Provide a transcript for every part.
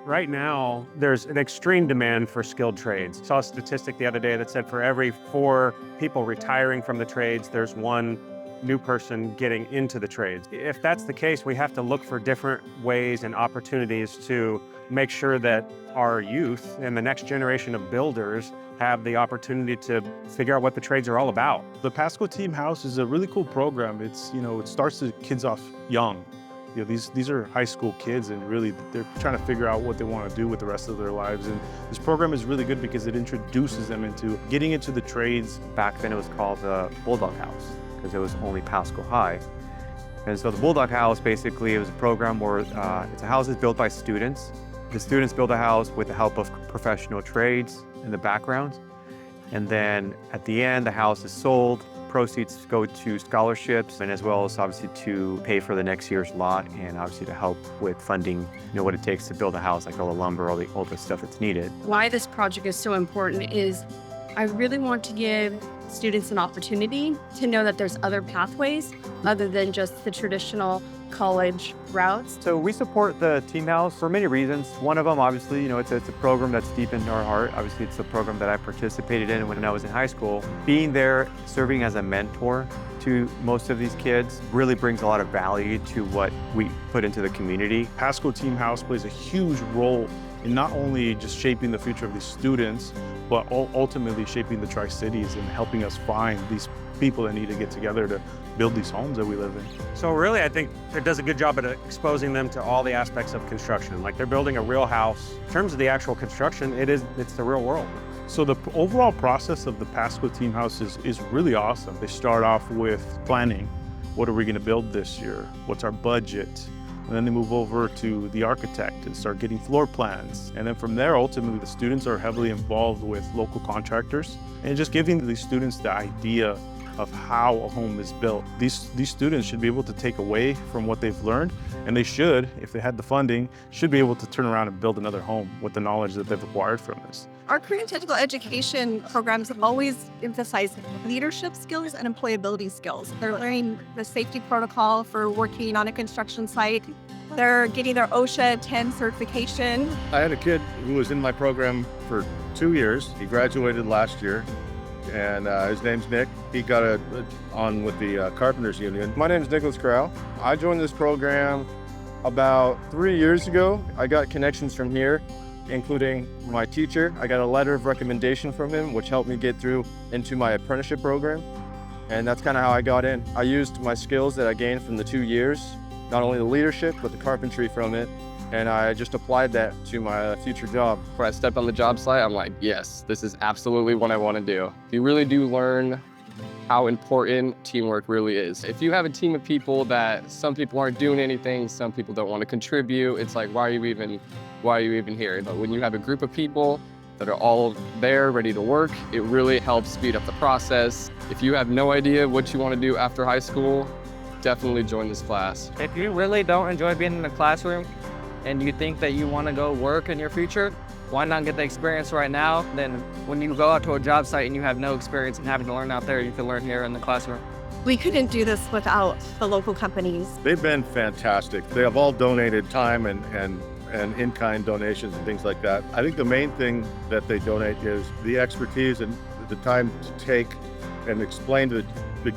Right now, there's an extreme demand for skilled trades. Saw a statistic the other day that said for every 4 people retiring from the trades, there's 1 new person getting into the trades. If that's the case, we have to look for different ways and opportunities to make sure that our youth and the next generation of builders have the opportunity to figure out what the trades are all about. The Pasco Team House is a really cool program. It starts the kids off young. These are high school kids, and really they're trying to figure out what they want to do with the rest of their lives. And this program is really good because it introduces them into getting into the trades. Back then it was called the Bulldog House because it was only Pasco High. And so the Bulldog House, basically, it was a program where it's a house that's built by students. The students build a house with the help of professional trades in the background. And then at the end, the house is sold. Proceeds go to scholarships, and as well as obviously to pay for the next year's lot, and obviously to help with funding, what it takes to build a house, like all the lumber, all the stuff that's needed. Why this project is so important is I really want to give students an opportunity to know that there's other pathways other than just the traditional college routes. So we support the Team House for many reasons. One of them, obviously, it's a program that's deep in our heart. Obviously, it's a program that I participated in when I was in high school. Being there, serving as a mentor to most of these kids really brings a lot of value to what we put into the community. Pasco Team House plays a huge role in not only just shaping the future of these students, but ultimately shaping the Tri-Cities and helping us find these people that need to get together to build these homes that we live in. So really, I think it does a good job at exposing them to all the aspects of construction. Like they're building a real house. In terms of the actual construction, it's the real world. So the overall process of the Pasco Team House is really awesome. They start off with planning. What are we gonna build this year? What's our budget? And then they move over to the architect and start getting floor plans. And then from there, ultimately, the students are heavily involved with local contractors and just giving these students the idea of how a home is built. These students should be able to take away from what they've learned, and they should, if they had the funding, should be able to turn around and build another home with the knowledge that they've acquired from this. Our career and technical education programs have always emphasized leadership skills and employability skills. They're learning the safety protocol for working on a construction site. They're getting their OSHA 10 certification. I had a kid who was in my program for 2 years. He graduated last year, and his name's Nick. He got on with the Carpenters Union. My name's Nicholas Crow. I joined this program about 3 years ago. I got connections from here, including my teacher. I got a letter of recommendation from him, which helped me get through into my apprenticeship program. And that's kind of how I got in. I used my skills that I gained from the 2 years, not only the leadership, but the carpentry from it. And I just applied that to my future job. When I stepped on the job site, I'm like, yes, this is absolutely what I want to do. You really do learn how important teamwork really is. If you have a team of people that some people aren't doing anything, some people don't want to contribute, it's like, why are you even here? But when you have a group of people that are all there, ready to work, it really helps speed up the process. If you have no idea what you want to do after high school, definitely join this class. If you really don't enjoy being in the classroom and you think that you want to go work in your future, why not get the experience right now? Then when you go out to a job site and you have no experience and having to learn out there, you can learn here in the classroom. We couldn't do this without the local companies. They've been fantastic. They have all donated time and in-kind donations and things like that. I think the main thing that they donate is the expertise and the time to take and explain to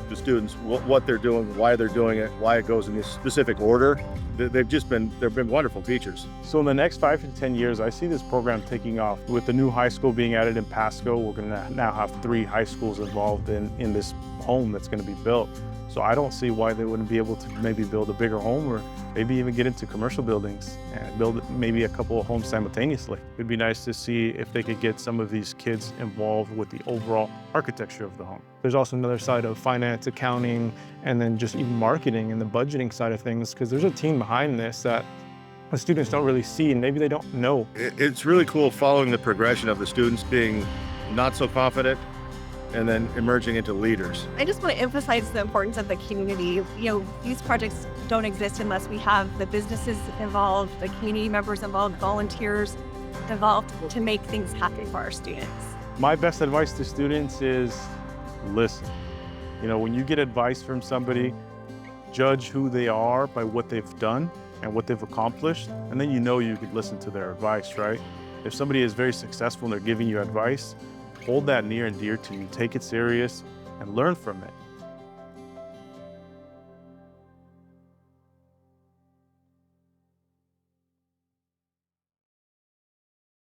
the students what they're doing, why they're doing it, why it goes in this specific order. They've been wonderful teachers. So in the next 5 to 10 years, I see this program taking off. With the new high school being added in Pasco, we're gonna now have 3 high schools involved in this home that's gonna be built. So I don't see why they wouldn't be able to maybe build a bigger home, or maybe even get into commercial buildings and build maybe a couple of homes simultaneously. It'd be nice to see if they could get some of these kids involved with the overall architecture of the home. There's also another side of finance, accounting, and then just even marketing and the budgeting side of things, because there's a team behind this that the students don't really see and maybe they don't know. It's really cool following the progression of the students being not so confident and then emerging into leaders. I just want to emphasize the importance of the community. These projects don't exist unless we have the businesses involved, the community members involved, volunteers involved to make things happen for our students. My best advice to students is listen. When you get advice from somebody, judge who they are by what they've done and what they've accomplished, and then you could listen to their advice, right? If somebody is very successful and they're giving you advice, hold that near and dear to you, take it serious, and learn from it.